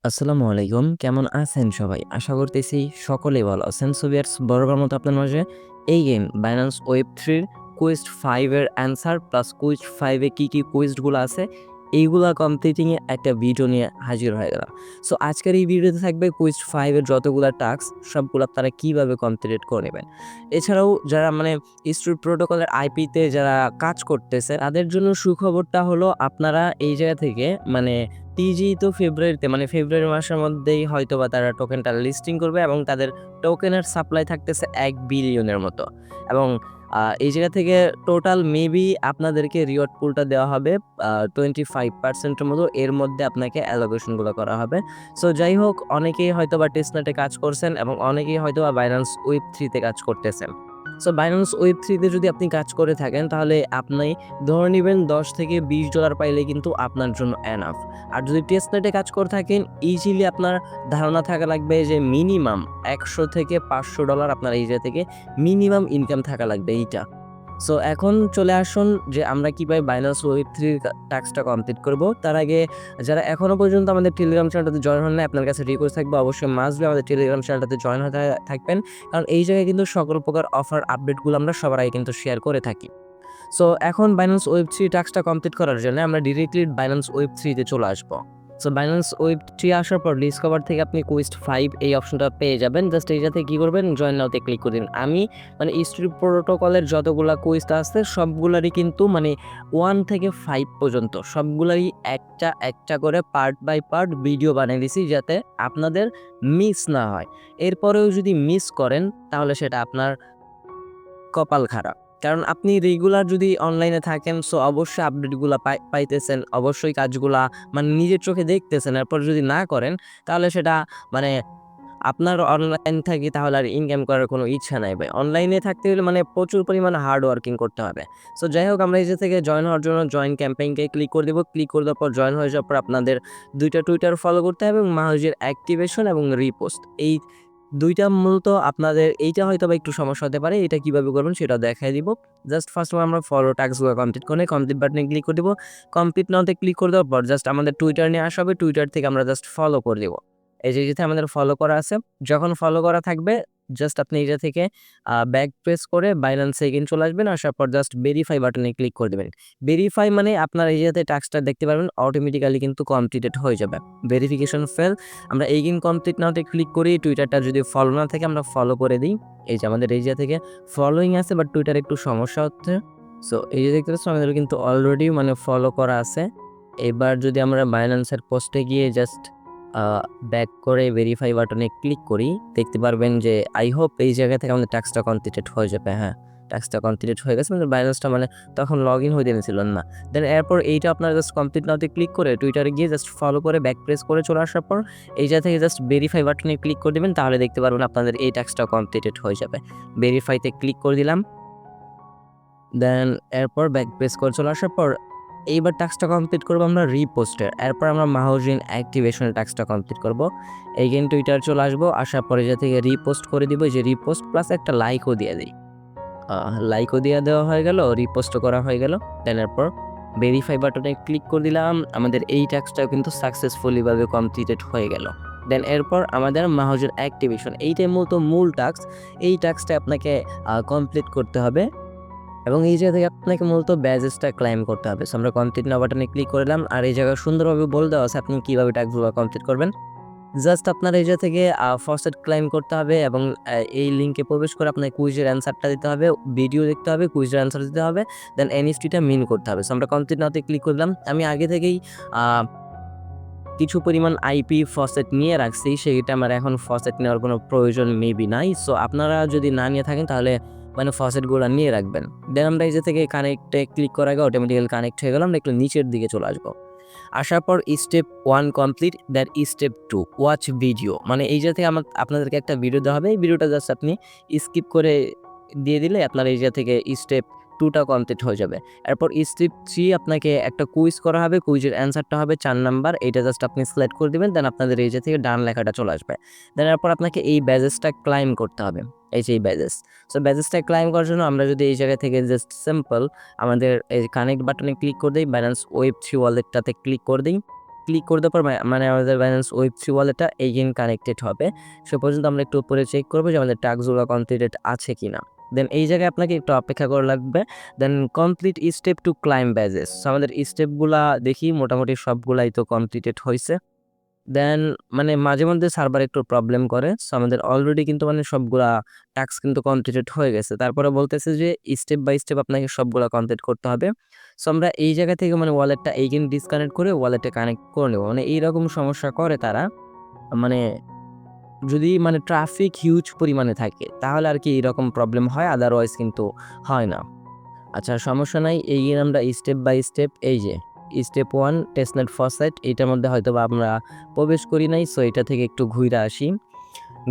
আসসালামু আলাইকুম। কেমন আছেন সবাই? আশা করতেছি সকলেই ভালো আছেন। সো ভিউয়ার্স, বরাবর মতো আপনার মাঝে এই গেম Binance Web3 এর Quest 5 এর অ্যান্সার প্লাস Quest 5 এ কি কোয়েস্টগুলো আছে এইগুলা কমপ্লিটিং এ একটা ভিডিও নিয়ে হাজির হয়ে গেলাম। সো আজকের এই ভিডিওতে থাকবে Quest 5 এর যতগুলা টাস্ক সবগুলো আপনারা কিভাবে কমপ্লিট করে নেবেন। এছাড়াও যারা স্ট্রিট প্রোটোকলের আইপিতে যারা কাজ করতেছে তাদের জন্য সুখবরটা হলো আপনারা এই জায়গা থেকে টিজি তো ফেব্রুয়ারিতে ফেব্রুয়ারি মাসের মধ্যেই হয়তোবা তারা টোকেনটা লিস্টিং করবে এবং তাদের টোকেনের সাপ্লাই থাকতেছে ১ বিলিয়নের মতো। এবং এই জায়গা থেকে টোটাল মেবি আপনাদেরকে রিওয়ার্ড পুলটা দেওয়া হবে 25% এর মতো। এর মধ্যে আপনাকে অ্যালোকেশনগুলো করা হবে। সো যাই হোক, অনেকেই হয়তোবা টেস্টনেটে কাজ করছেন এবং অনেকেই হয়তোবা Binance Web3 তে কাজ করতেছেন। সো Binance Web3 তে যদি আপনি কাজ করে থাকেন তাহলে আপনি ধরে নিবেন $10 থেকে $20 পাইলে কিন্তু আপনার জন্য এনাফ। আর যদি টেস্টনেটে কাজ করে থাকেন ইজিলি আপনার ধারণা থাকা লাগবে যে মিনিমাম $100 থেকে $500 আপনার এই জায়গা থেকে মিনিমাম ইনকাম থাকা লাগবে এইটা। সো এখন চলে আসুন যে আমরা কিভাবে Binance Web3 টাস্কটা কমপ্লিট করব। তার আগে যারা এখনো পর্যন্ত আমাদের টেলিগ্রাম চ্যানেলটাতে জয়েন হন নাই, আপনার কাছে রিকোয়েস্ট থাকবে অবশ্যই মাস্ট বি আমাদের টেলিগ্রাম চ্যানেলটাতে জয়েন হতে থাকবেন। কারণ এই জায়গায় কিন্তু সকল প্রকার অফার আপডেটগুলো আমরা সবার আগে কিন্তু শেয়ার করে থাকি। সো এখন Binance Web3 টাস্কটা কমপ্লিট করার জন্য আমরা ডিরেক্টলি Binance Web3 তে চলে আসবো। সো Binance Web3 আসার পর ডিসকভার থেকে আপনি Quest 5 এই অপশনটা পেয়ে যাবেন। জাস্ট এইটাতে কি করবেন, জয়েন নাওতে ক্লিক করে দিন। আমি স্ট্রিট প্রোটোকলের যতগুলা কোয়েস্ট আছে সবগুলারই কিন্তু 1 থেকে 5 পর্যন্ত সবগুলারই একটা করে পার্ট বাই পার্ট ভিডিও বানিয়ে দিছি যাতে আপনাদের মিস না হয়। এরপরেও যদি মিস করেন তাহলে সেটা আপনার কপাল খারাপ। কারণ আপনি রেগুলার যদি অনলাইনে থাকেন সো অবশ্যই আপডেটগুলা পাইতেছেন। অবশ্যই কাজগুলা নিজের চোখে দেখতেছেন। এরপর যদি না করেন তাহলে সেটা মানে আপনার অনলাইন থাকি তাহলে আর ইনকাম করার কোনো ইচ্ছা নাই ভাই। অনলাইনে থাকতে হলে প্রচুর পরিমাণে হার্ড ওয়ার্কিং করতে হবে। সো যাই হোক, আমরা এই যে থেকে জয়েন হওয়ার জন্য জয়েন ক্যাম্পেইনকে ক্লিক করে দেব। ক্লিক করে দেওয়ার পর জয়েন হয়ে যাওয়ার পর আপনাদের ২ টা টুইটার ফলো করতে হবে এবং মাহৌজের অ্যাক্টিভেশন এবং রিপোস্ট এই ২ টা মূলত আপনাদের এইটা হয়তোবা একটু সমস্যা হতে পারে। এটা কিভাবে করবেন সেটাও দেখায় দিব। জাস্ট ফার্স্ট অফ অল আমরা ফলো টাস্কগুলো কমপ্লিট করে কমপ্লিট বাটনে ক্লিক করে দিব। কমপ্লিট নাওতে ক্লিক করে দেওয়ার পর জাস্ট আমাদের টুইটার নিয়ে আসা হবে। টুইটার থেকে আমরা জাস্ট ফলো করে দিব। এই যে যেটা আমাদের ফলো করা আছে, যখন ফলো করা থাকবে জাস্ট আপনি এইটা থেকে ব্যাক প্রেস করে Binance এ চলে আসবেন। আসার পর জাস্ট ভেরিফাই বাটনে ক্লিক করে দিবেন। ভেরিফাই আপনার এই জায়গাতে টাস্কটা দেখতে পারবেন অটোমেটিক্যালি কিন্তু কমপ্লিটেড হয়ে যাবে। Verification fail. আমরা এইগেন কমপ্লিট নাওতে ক্লিক করি। টুইটারটা যদি ফলো না থাকে আমরা ফলো করে দিই। এই যে আমাদের এই জায়গা থেকে ফলোইং আছে বাট টুইটারে একটু সমস্যা হচ্ছে। সো এই যে দেখতে পাচ্ছেন আমাদের কিন্তু অলরেডি ফলো করা আছে। এবার যদি আমরা Binance এর পোস্টে গিয়ে জাস্ট ব্যাক করে ভেরিফাই বাটনে ক্লিক করি, দেখতে পারবেন যে আই হোপ এই জায়গা থেকে আমাদের টাস্কটা কমপ্লিটেড হয়ে যাবে। হ্যাঁ, টাস্কটা কমপ্লিট হয়ে গেছে। Binance-টা তখন লগ ইন হইতে দিছিল না। দেন এরপর এইটা আপনারা জাস্ট কমপ্লিট নাওতে ক্লিক করে টুইটারে গিয়ে জাস্ট ফলো করে ব্যাক প্রেস করে চলে আসার পর এই জায়গা থেকে জাস্ট ভেরিফাই বাটনে ক্লিক করে দিবেন। তাহলে দেখতে পারবেন আপনাদের এই টাস্কটা কমপ্লিটেড হয়ে যাবে। ভেরিফাইতে ক্লিক করে দিলাম। দেন এরপর ব্যাক প্রেস করে চলে আসার পর এইবার টাস্কটা কমপ্লিট করবো আমরা রিপোস্টের। এরপর আমরা মাহৌজিন অ্যাক্টিভেশনের টাস্কটা কমপ্লিট করবো। এগেইন টুইটার চলে আসবো। আসার পরে যা থেকে রিপোস্ট করে দিব, যে রিপোস্ট প্লাস একটা লাইকও দিয়ে দিই। লাইকও দিয়ে দেওয়া হয়ে গেল, রিপোস্টও করা হয়ে গেল। দেন এরপর ভেরিফাই বাটনে ক্লিক করে দিলাম। আমাদের এই টাস্কটাও কিন্তু সাকসেসফুলি ভাবে কমপ্লিটেড হয়ে গেল। দেন এরপর আমাদের মাহৌজিন অ্যাক্টিভেশন, এইটাই মূল টাস্ক। এই টাস্কটা আপনাকে কমপ্লিট করতে হবে এবং এই জায়গা থেকে আপনাকে মূলত ব্যাজেসটা ক্লাইম করতে হবে। সো আমরা কমপ্লিট নাও বাটনে ক্লিক করলাম। আর এই জায়গায় সুন্দরভাবে বলে দেওয়া আছে আপনি কীভাবে টাস্কগুলো কমপ্লিট করবেন। জাস্ট আপনার এই জায়গা থেকে ফার্স্ট এড ক্লাইম করতে হবে এবং এই লিঙ্কে প্রবেশ করে আপনার কুইজের অ্যান্সারটা দিতে হবে, ভিডিও দেখতে হবে, কুইজের অ্যান্সার দিতে হবে, দেন এনএফটিটা মিন করতে হবে। সো আমরা কমপ্লিট নাওতে ক্লিক করলাম। আমি আগে থেকেই কিছু পরিমাণ আইপি ফসেট নিয়ে রাখছি, সেটা আমার এখন ফসেট নেওয়ার কোনো প্রয়োজন মেবি নাই। সো আপনারা যদি না নিয়ে থাকেন তাহলে ফসেটগুলো নিয়ে রাখবেন। দেন আমরা এই যে থেকে কানেক্টে ক্লিক করার আগে অটোমেটিক্যালি কানেক্ট হয়ে গেলাম। আমরা একটু নিচের দিকে চলে আসবো। আসার পর step 1 complete, then step 2 watch video. এই যে থেকে আপনাদেরকে একটা ভিডিও দেওয়া হবে। এই ভিডিওটা জাস্ট আপনি স্কিপ করে দিয়ে দিলে আপনার এই যে থেকে স্টেপ 2টা কমপ্লিট হয়ে যাবে। এরপর স্টেপ 3 আপনাকে একটা কুইজ করা হবে। কুইজের অ্যান্সারটা হবে 4 নাম্বার। এটা জাস্ট আপনি সিলেক্ট করে দিবেন। দেন আপনাদের এই যে থেকে ডান লেখাটা চলে আসবে। দেন এরপর আপনাকে এই ব্যাজেসটা ক্লাইম করতে হবে। এই যে এই ব্যাজেস। সো ব্যাজেসটা ক্লাইম করার জন্য আমরা যদি এই জায়গা থেকে জাস্ট সিম্পল আমাদের এই কানেক্ট বাটনে ক্লিক করে দিই, Binance Web3 ওয়ালেটটাতে ক্লিক করে দিই। ক্লিক করে দেওয়ার পর মানে আমাদের বাইন্যান্স ওয়েব 3 ওয়ালেটটা এগেইন কানেক্টেড হবে। সে পর্যন্ত আমরা একটু উপরে চেক করবো যে আমাদের টাস্কগুলো কমপ্লিটেড আছে কিনা। দেন এই জায়গায় আপনাকে একটু অপেক্ষা করা লাগবে। Then complete step two claim badges. আমাদের স্টেপগুলা দেখি মোটামুটি সবগুলাই তো কমপ্লিটেড হয়েছে। দেন মানে মাঝে মধ্যে সার্ভার একটু প্রবলেম করে। সো আমাদের অলরেডি কিন্তু মানে সবগুলা টাস্ক কিন্তু কমপ্লিটেড হয়ে গেছে। তারপরে বলতেছে যে স্টেপ বাই স্টেপ আপনাকে সবগুলা কমপ্লিট করতে হবে। সো আমরা এই জায়গা থেকে মানে ওয়ালেটটা এগেইন ডিসকানেক্ট করে ওয়ালেটে কানেক্ট করে নেব। মানে এইরকম সমস্যা করে তারা। মানে যদি মানে ট্রাফিক হিউজ পরিমাণে থাকে তাহলে আর কি এরকম প্রবলেম হয়, আদারওয়াইজ কিন্তু হয় না। আচ্ছা সমস্যা নাই, এগিয়ে আমরা স্টেপ বাই স্টেপ এই যে স্টেপ 1 টেস্টনেট ফসেট এটার মধ্যে হয়তোবা আমরা প্রবেশ করি নাই। সো এটা থেকে একটু ঘুরে আসি।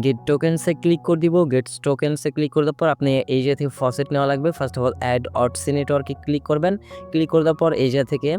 গেট টোকেনসে ক্লিক করে দিব। গেটস টোকেনসে ক্লিক করে দেওয়ার পর আপনি এই জায়গা থেকে ফসেট নেওয়া লাগবে। ফার্স্ট অফ অল অ্যাড অটসি নেটওয়ার্কে ক্লিক করবেন। ক্লিক করে দেওয়ার পর এই জায়গা থেকে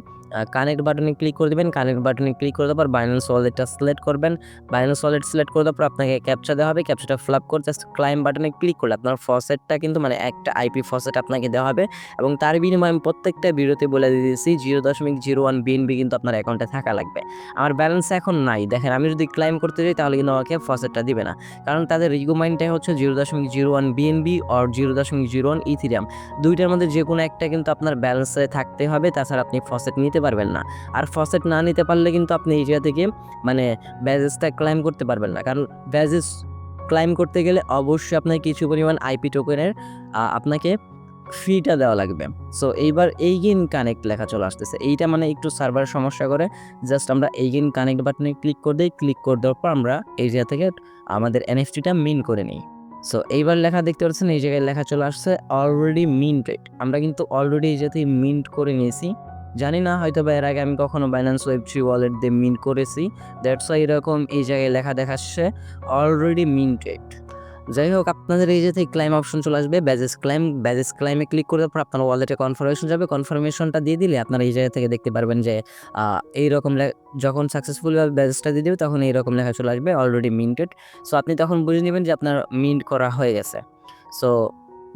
কানেক্ট বাটনে ক্লিক করে দেবেন। কানেক্ট বাটনে ক্লিক করে দেওয়ার পর বাইন্যান্স ওয়ালেটটা সিলেক্ট করবেন। বাইন্যান্স ওয়ালেট সিলেক্ট করে দেওয়ার পর আপনাকে ক্যাপচা দেওয়া হবে। ক্যাপচাটা ফিল আপ করে জাস্ট ক্লাইম বাটনে ক্লিক করলে আপনার ফসেটটা কিন্তু মানে একটা আইপি ফসেট আপনাকে দেওয়া হবে এবং তার বিনিময়ে আমি প্রত্যেকটা ভিডিওতে বলে দিয়েছি 0.01 বিএনবি কিন্তু আপনার অ্যাকাউন্টে থাকা লাগবে। আমার ব্যালেন্স এখন নাই, দেখেন আমি যদি ক্লাইম করতে যাই তাহলে কিন্তু আমাকে ফসেটটা দিবে না, কারণ তাদের রিকমেন্ডটাই হচ্ছে 0.01 বিএনবি অর 0.01 ইথিরিয়াম। দুইটার মধ্যে যে কোনো একটা কিন্তু আপনার ব্যালেন্সে থাকতে হবে, তাছাড়া আপনি ফসেট নিতে পারবেন না। আর ফসেট না নিতে পারলে কিন্তু আপনি এই জায়গা থেকে মানে ব্যাজেসটা ক্লাইম করতে পারবেন না, কারণ ব্যাজেস ক্লাইম করতে গেলে অবশ্যই আপনাকে কিছু পরিমাণ আইপি টোকেনের আপনাকে ফিটা দেওয়া লাগবে। সো এইবার এইগেইন কানেক্ট লেখা চলে আসতেছে, এইটা মানে একটু সার্ভার সমস্যা করে। জাস্ট আমরা এইগেইন কানেক্ট বাটনে ক্লিক করে দিই। ক্লিক করে দেওয়ার পর আমরা এই জায়গা থেকে আমাদের এনএফটিটা মিন করে নিই। সো এইবার লেখা দেখতে পাচ্ছেন এই জায়গায় লেখা চলে আসছে অলরেডি মিন্টেড। আমরা কিন্তু অলরেডি এই জায়গায় মিন্ট করে নিয়েছি। জানি না হয়তো বা এর আগে আমি কখনো বাইন্যান্স ওয়েব 3 ওয়ালেট দিয়ে মিন্ট করেছি, দ্যাটস ওয়াই এরকম এই জায়গায় লেখা দেখাচ্ছে অলরেডি মিন্টেড। যাই হোক আপনাদের এই যে থেকে ক্লাইম অপশন চলে আসবে, ব্যাজেস ক্লাইমে ক্লিক করার পর আপনার ওয়ালেটে কনফার্মেশন যাবে। কনফার্মেশনটা দিয়ে দিলে আপনারা এই জায়গা থেকে দেখতে পারবেন যে এইরকম যখন সাকসেসফুলভাবে ব্যাজেসটা দিয়ে দেবে তখন এইরকম লেখা চলে আসবে অলরেডি মিন্টেড। সো আপনি তখন বুঝে নেবেন যে আপনার মিন্ট করা হয়ে গেছে। সো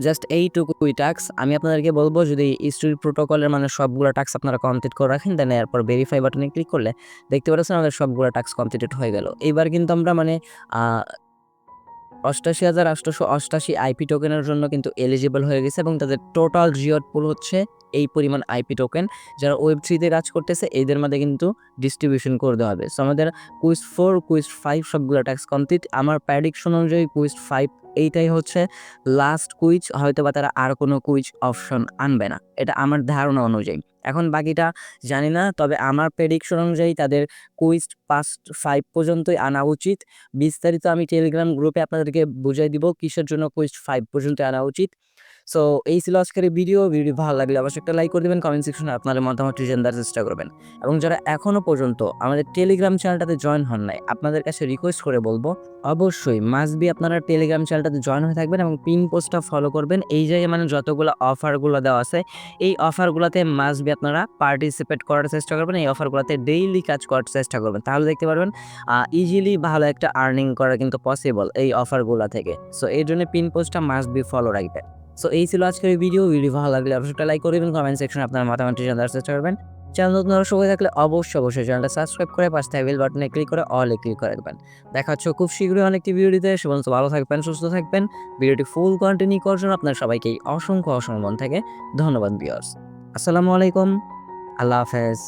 জাস্ট এইটুকুই টাস্ক আমি আপনাদেরকে বলবো, যদি স্ট্রিট প্রোটোকলের মানে সবগুলো টাস্ক আপনারা কমপ্লিট করে রাখেন দেন এরপর ভেরিফাই বাটনে ক্লিক করলে দেখতে পাচ্ছেন আমাদের সবগুলো টাস্ক কমপ্লিটেড হয়ে গেল। এইবার কিন্তু আমরা মানে 88,888 আইপি টোকেনের জন্য কিন্তু এলিজিবল হয়ে গেছে এবং তাদের টোটাল রিওয়ার্ড পুল হচ্ছে এই পরিমাণ আইপি টোকেন। যারা ওয়েব 3 তে কাজ করতেছে এদের মধ্যে কিন্তু ডিস্ট্রিবিউশন করে দেওয়া হবে। সো আমাদের কুইজ 4 কুইজ 5 সবগুলো টাস্ক কমপ্লিট। আমার প্রেডিকশন অনুযায়ী কুইজ 5 এইটাই হচ্ছে লাস্ট কুইজ, হয়তো বা তারা আর কোনো কুইজ অপশন আনবে না, এটা আমার ধারণা অনুযায়ী। এখন বাকিটা জানি না, তবে আমার প্রেডিকশন অনুযায়ী তাদের কুইজ 5 পর্যন্তই আনা উচিত। বিস্তারিত আমি টেলিগ্রাম গ্রুপে আপনাদেরকে বুঝাই দিব কিসের জন্য কুইজ 5 পর্যন্ত আনা উচিত। সো এই ছিল আজকের ভিডিও ভালো লাগলে অবশ্যই একটা লাইক করে দেবেন, কমেন্ট সেকশনে আপনার মতামতটি জানার চেষ্টা করবেন এবং যারা এখনও পর্যন্ত আমাদের টেলিগ্রাম চ্যানেলটাতে জয়েন হন নাই আপনাদের কাছে রিকোয়েস্ট করে বলবো অবশ্যই মাস্ট বি আপনারা টেলিগ্রাম চ্যানেলটাতে জয়েন হয়ে থাকবেন এবং পিন পোস্টটা ফলো করবেন। এই জায়গায় মানে যতগুলো অফারগুলো দেওয়া আছে এই অফারগুলোতে মাস্ট বি আপনারা পার্টিসিপেট করার চেষ্টা করবেন, এই অফারগুলোতে ডেইলি কাজ করার চেষ্টা করবেন, তাহলে দেখতে পারবেন ইজিলি ভালো একটা আর্নিং করা কিন্তু পসিবল এই অফারগুলো থেকে। সো এই জন্য পিন পোস্টটা মাস্ট বি ফলো রাখবেন। সো এই ছিল আজকের ভিডিও ভালো লাগলে অবশ্যই একটা লাইক করবেন, কমেন্ট সেকশনে আপনার মতামতটি জানার চেষ্টা করবেন। চ্যানেল নতুন দর্শক হয়ে থাকলে অবশ্যই চ্যানেলটা সাবস্ক্রাইব করে পাশে থাকা বেল বাটনে ক্লিক করে অলে ক্লিক করে দেবেন। দেখা হচ্ছে খুব শীঘ্রই অনেকটি ভিডিওতে। সে পর্যন্ত ভালো থাকবেন, সুস্থ থাকবেন। ভিডিওটি ফুল কন্টিনিউ করার জন্য আপনার সবাইকে অসংখ্য মন থেকে ধন্যবাদ ভিউয়ার্স। আসসালামু আলাইকুম, আল্লাহ হাফেজ।